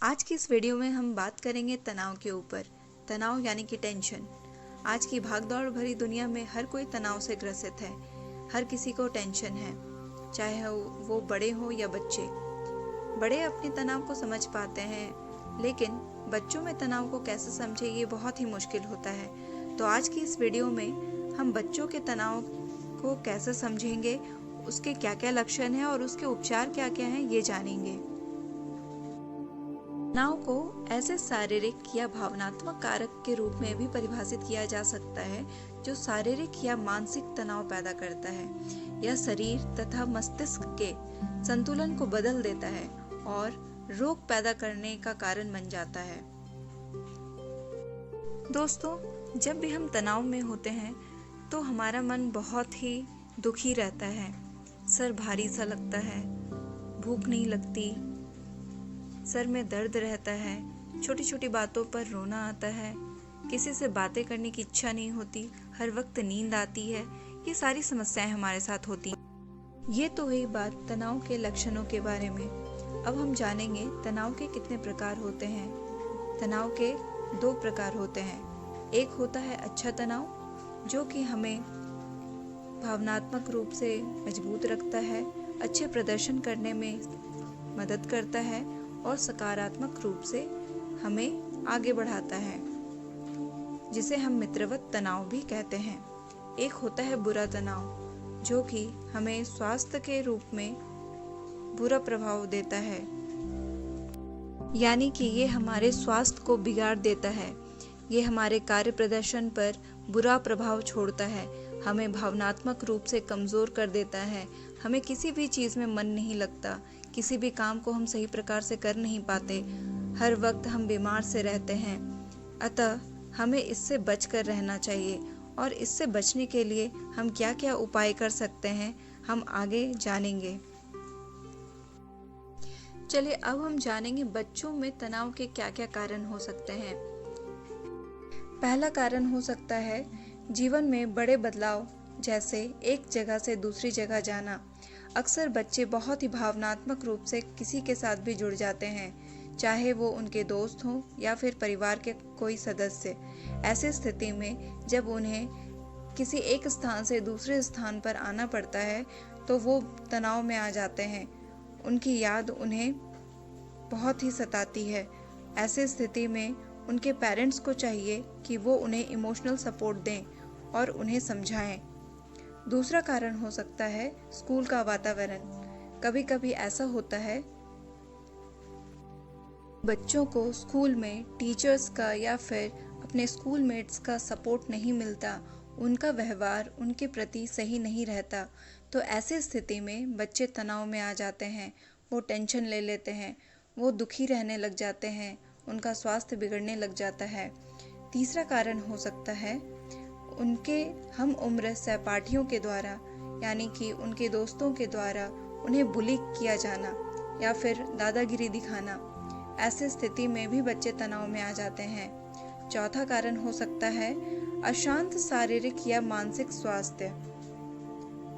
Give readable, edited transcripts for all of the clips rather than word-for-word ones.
आज की इस वीडियो में हम बात करेंगे तनाव के ऊपर। तनाव यानी कि टेंशन। आज की भागदौड़ भरी दुनिया में हर कोई तनाव से ग्रसित है। हर किसी को टेंशन है, चाहे वो बड़े हो या बच्चे। बड़े अपने तनाव को समझ पाते हैं, लेकिन बच्चों में तनाव को कैसे समझे ये बहुत ही मुश्किल होता है। तो आज की इस वीडियो में हम बच्चों के तनाव को कैसे समझेंगे, उसके क्या क्या लक्षण हैं और उसके उपचार क्या क्या हैं ये जानेंगे। तनाव को ऐसे शारीरिक या भावनात्मक कारक के रूप में भी परिभाषित किया जा सकता है जो शारीरिक या मानसिक तनाव पैदा करता है। यह शरीर तथा मस्तिष्क के संतुलन को बदल देता है और रोग पैदा करने का कारण बन जाता है। दोस्तों, जब भी हम तनाव में होते हैं तो हमारा मन बहुत ही दुखी रहता है। सर भारी सा लगता है, भूख नहीं लगती, सर में दर्द रहता है, छोटी छोटी बातों पर रोना आता है, किसी से बातें करने की इच्छा नहीं होती, हर वक्त नींद आती है। ये सारी समस्याएं हमारे साथ होती हैं। ये तो हुई बात तनाव के लक्षणों के बारे में। अब हम जानेंगे तनाव के कितने प्रकार होते हैं। तनाव के 2 प्रकार होते हैं। एक होता है अच्छा तनाव, जो कि हमें भावनात्मक रूप से मजबूत रखता है, अच्छे प्रदर्शन करने में मदद करता है और सकारात्मक रूप से हमें आगे बढ़ाता है, जिसे हम मित्रवत तनाव भी कहते हैं। एक होता है बुरा तनाव, जो कि हमें स्वास्थ्य के रूप में बुरा प्रभाव देता है, यानी कि ये हमारे स्वास्थ्य को बिगाड़ देता है। ये हमारे कार्य प्रदर्शन पर बुरा प्रभाव छोड़ता है, हमें भावनात्मक रूप से कमज़ोर कर देता है, हमें किसी भी चीज़ में मन नहीं लगता, किसी भी काम को हम सही प्रकार से कर नहीं पाते, हर वक्त हम बीमार से रहते हैं। अतः हमें इससे बचकर रहना चाहिए और इससे बचने के लिए हम क्या क्या उपाय कर सकते हैं हम आगे जानेंगे। चलिए अब हम जानेंगे बच्चों में तनाव के क्या क्या कारण हो सकते हैं। पहला कारण हो सकता है जीवन में बड़े बदलाव, जैसे एक जगह से दूसरी जगह जाना। अक्सर बच्चे बहुत ही भावनात्मक रूप से किसी के साथ भी जुड़ जाते हैं, चाहे वो उनके दोस्त हों या फिर परिवार के कोई सदस्य। ऐसी स्थिति में जब उन्हें किसी एक स्थान से दूसरे स्थान पर आना पड़ता है तो वो तनाव में आ जाते हैं। उनकी याद उन्हें बहुत ही सताती है। ऐसी स्थिति में उनके पेरेंट्स को चाहिए कि वो उन्हें इमोशनल सपोर्ट दें और उन्हें समझाएं। दूसरा कारण हो सकता है स्कूल का वातावरण। कभी कभी ऐसा होता है बच्चों को स्कूल में टीचर्स का या फिर अपने स्कूल मेट्स का सपोर्ट नहीं मिलता, उनका व्यवहार उनके प्रति सही नहीं रहता। तो ऐसी स्थिति में बच्चे तनाव में आ जाते हैं, वो टेंशन ले लेते हैं, वो दुखी रहने लग जाते हैं, उनका स्वास्थ्य बिगड़ने लग जाता है। तीसरा कारण हो सकता है उनके हम उम्र सहपाठियों के द्वारा, यानी कि उनके दोस्तों के द्वारा उन्हें बुली किया जाना या फिर दादागिरी दिखाना। ऐसी स्थिति में भी बच्चे तनाव में आ जाते हैं। चौथा कारण हो सकता है अशांत शारीरिक या मानसिक स्वास्थ्य।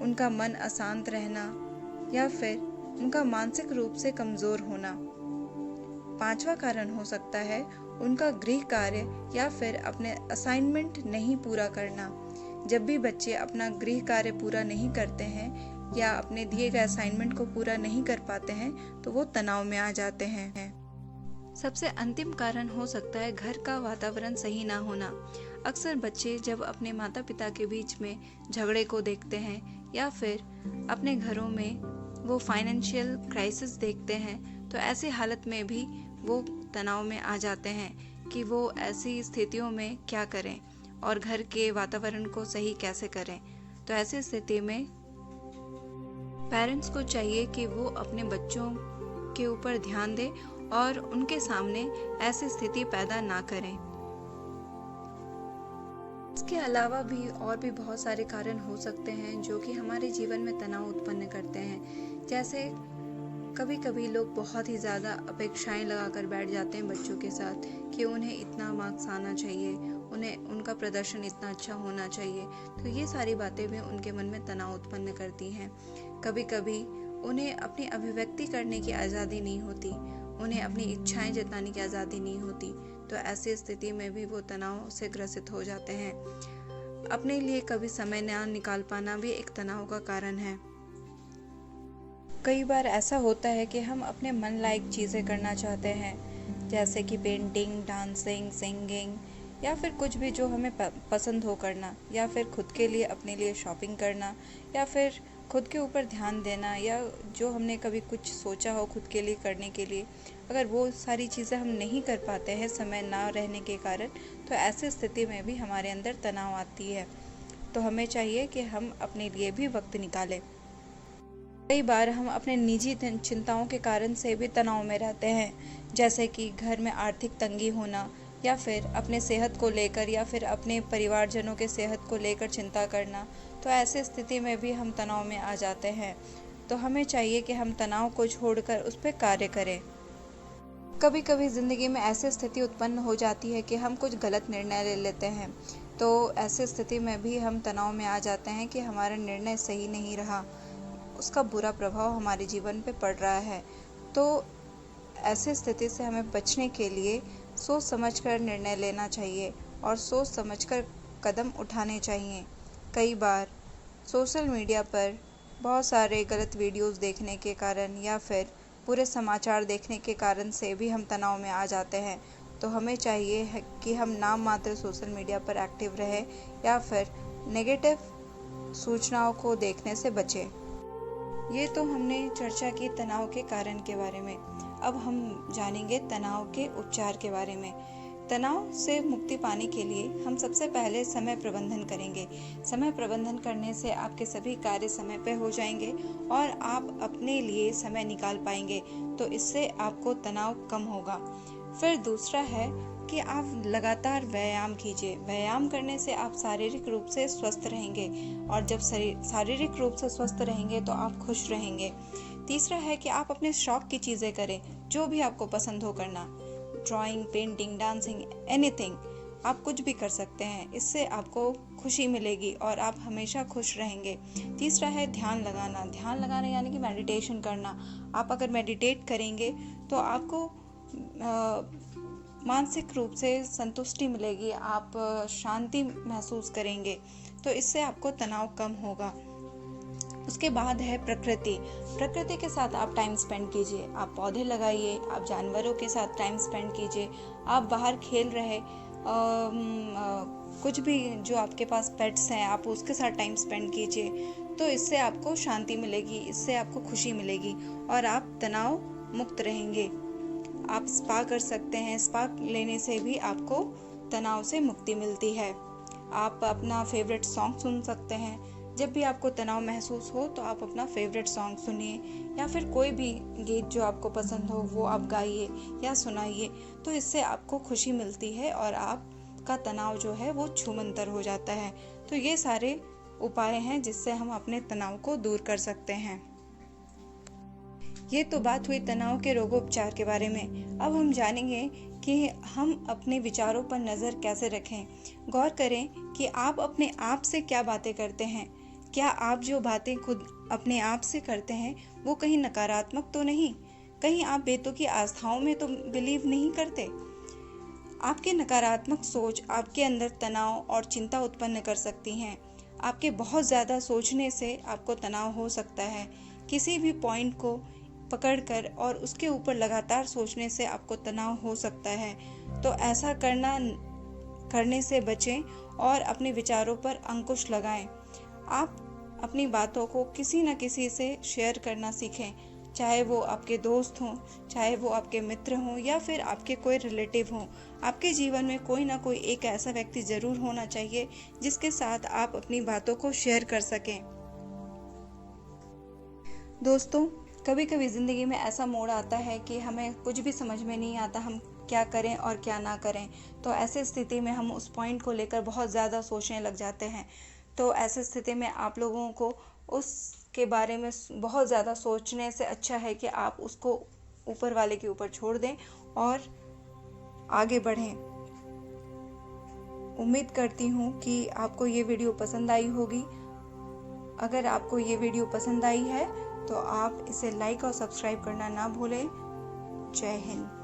उनका मन अशांत रहना या फिर उनका मानसिक रूप से कमजोर होना। पांचवा कारण हो सकता है उनका गृह कार्य या फिर अपने असाइनमेंट नहीं पूरा करना। जब भी बच्चे अपना गृह कार्य पूरा नहीं करते हैं या अपने दिए गए असाइनमेंट को पूरा नहीं कर पाते हैं तो वो तनाव में आ जाते हैं। सबसे अंतिम कारण हो सकता है घर का वातावरण सही ना होना। अक्सर बच्चे जब अपने माता पिता के बीच में झगड़े को देखते हैं या फिर अपने घरों में वो फाइनेंशियल क्राइसिस देखते हैं तो ऐसी हालत में भी वो तनाव में आ जाते हैं कि वो ऐसी स्थितियों में क्या करें और घर के वातावरण को सही कैसे करें। तो ऐसी स्थिति में पेरेंट्स को चाहिए कि वो अपने बच्चों के ऊपर ध्यान दें और उनके सामने ऐसी स्थिति पैदा ना करें। इसके अलावा भी और भी बहुत सारे कारण हो सकते हैं जो कि हमारे जीवन में तनाव उत्पन्न करते हैं। जैसे कभी कभी लोग बहुत ही ज़्यादा अपेक्षाएं लगाकर बैठ जाते हैं बच्चों के साथ कि उन्हें इतना मार्क्स आना चाहिए, उन्हें उनका प्रदर्शन इतना अच्छा होना चाहिए। तो ये सारी बातें भी उनके मन में तनाव उत्पन्न करती हैं। कभी कभी उन्हें अपनी अभिव्यक्ति करने की आज़ादी नहीं होती, उन्हें अपनी इच्छाएं जताने की आज़ादी नहीं होती, तो ऐसी स्थिति में भी वो तनाव से ग्रसित हो जाते हैं। अपने लिए कभी समय ना निकाल पाना भी एक तनाव का कारण है। कई बार ऐसा होता है कि हम अपने मन लायक चीज़ें करना चाहते हैं, जैसे कि पेंटिंग, डांसिंग, सिंगिंग या फिर कुछ भी जो हमें पसंद हो करना, या फिर खुद के लिए अपने लिए शॉपिंग करना, या फिर खुद के ऊपर ध्यान देना, या जो हमने कभी कुछ सोचा हो खुद के लिए करने के लिए, अगर वो सारी चीज़ें हम नहीं कर पाते हैं समय ना रहने के कारण, तो ऐसी स्थिति में भी हमारे अंदर तनाव आती है। तो हमें चाहिए कि हम अपने लिए भी वक्त निकालें। कई बार हम अपने निजी चिंताओं के कारण से भी तनाव में रहते हैं, जैसे कि घर में आर्थिक तंगी होना, या फिर अपने सेहत को लेकर, या फिर अपने परिवारजनों के सेहत को लेकर चिंता करना। तो ऐसी स्थिति में भी हम तनाव में आ जाते हैं। तो हमें चाहिए कि हम तनाव को छोड़कर उस पर कार्य करें। कभी कभी ज़िंदगी में ऐसी स्थिति उत्पन्न हो जाती है कि हम कुछ गलत निर्णय ले लेते हैं, तो ऐसी स्थिति में भी हम तनाव में आ जाते हैं कि हमारा निर्णय सही नहीं रहा, उसका बुरा प्रभाव हमारे जीवन पे पड़ रहा है। तो ऐसी स्थिति से हमें बचने के लिए सोच समझकर निर्णय लेना चाहिए और सोच समझकर कदम उठाने चाहिए। कई बार सोशल मीडिया पर बहुत सारे गलत वीडियोस देखने के कारण, या फिर पूरे समाचार देखने के कारण से भी हम तनाव में आ जाते हैं। तो हमें चाहिए है कि हम नाम मात्र सोशल मीडिया पर एक्टिव रहें, या फिर नेगेटिव सूचनाओं को देखने से बचें। ये तो हमने चर्चा की तनाव के कारण के बारे में। अब हम जानेंगे तनाव के उपचार के बारे में। तनाव से मुक्ति पाने के लिए हम सबसे पहले समय प्रबंधन करेंगे। समय प्रबंधन करने से आपके सभी कार्य समय पे हो जाएंगे और आप अपने लिए समय निकाल पाएंगे, तो इससे आपको तनाव कम होगा। फिर दूसरा है कि आप लगातार व्यायाम कीजिए। व्यायाम करने से आप शारीरिक रूप से स्वस्थ रहेंगे, और जब शारीरिक रूप से स्वस्थ रहेंगे तो आप खुश रहेंगे। तीसरा है कि आप अपने शौक की चीज़ें करें, जो भी आपको पसंद हो करना। ड्राइंग, पेंटिंग, डांसिंग, एनीथिंग, आप कुछ भी कर सकते हैं। इससे आपको खुशी मिलेगी और आप हमेशा खुश रहेंगे। तीसरा है ध्यान लगाना। ध्यान लगाना यानी कि मेडिटेशन करना। आप अगर मेडिटेट करेंगे तो आपको मानसिक रूप से संतुष्टि मिलेगी, आप शांति महसूस करेंगे, तो इससे आपको तनाव कम होगा। उसके बाद है प्रकृति के साथ आप टाइम स्पेंड कीजिए। आप पौधे लगाइए, आप जानवरों के साथ टाइम स्पेंड कीजिए, आप बाहर खेल रहे कुछ भी जो आपके पास पेट्स हैं, आप उसके साथ टाइम स्पेंड कीजिए। तो इससे आपको शांति मिलेगी, इससे आपको खुशी मिलेगी और आप तनाव मुक्त रहेंगे। आप स्पा कर सकते हैं। स्पा लेने से भी आपको तनाव से मुक्ति मिलती है। आप अपना फेवरेट सॉन्ग सुन सकते हैं। जब भी आपको तनाव महसूस हो तो आप अपना फेवरेट सॉन्ग सुनिए, या फिर कोई भी गीत जो आपको पसंद हो वो आप गाइए या सुनाइए। तो इससे आपको खुशी मिलती है और आपका तनाव जो है वो छूमंतर हो जाता है। तो ये सारे उपाय हैं जिससे हम अपने तनाव को दूर कर सकते हैं। ये तो बात हुई तनाव के रोगोपचार के बारे में। अब हम जानेंगे कि हम अपने विचारों पर नज़र कैसे रखें। गौर करें कि आप अपने आप से क्या बातें करते हैं। क्या आप जो बातें खुद अपने आप से करते हैं वो कहीं नकारात्मक तो नहीं? कहीं आप बेतुकी आस्थाओं में तो बिलीव नहीं करते? आपकी नकारात्मक सोच आपके अंदर तनाव और चिंता उत्पन्न कर सकती हैं। आपके बहुत ज़्यादा सोचने से आपको तनाव हो सकता है। किसी भी पॉइंट को पकड़कर और उसके ऊपर लगातार सोचने से आपको तनाव हो सकता है। तो ऐसा करने से बचें और अपने विचारों पर अंकुश लगाएं। आप अपनी बातों को किसी न किसी से शेयर करना सीखें, चाहे वो आपके दोस्त हों, चाहे वो आपके मित्र हों, या फिर आपके कोई रिलेटिव हों। आपके जीवन में कोई ना कोई एक ऐसा व्यक्ति ज़रूर होना चाहिए जिसके साथ आप अपनी बातों को शेयर कर सकें। दोस्तों, कभी कभी ज़िंदगी में ऐसा मोड़ आता है कि हमें कुछ भी समझ में नहीं आता, हम क्या करें और क्या ना करें। तो ऐसे स्थिति में हम उस पॉइंट को लेकर बहुत ज़्यादा सोचने लग जाते हैं। तो ऐसे स्थिति में आप लोगों को उसके बारे में बहुत ज़्यादा सोचने से अच्छा है कि आप उसको ऊपर वाले के ऊपर छोड़ दें और आगे बढ़ें। उम्मीद करती हूँ कि आपको ये वीडियो पसंद आई होगी। अगर आपको ये वीडियो पसंद आई है तो आप इसे लाइक और सब्सक्राइब करना ना भूलें। जय हिंद।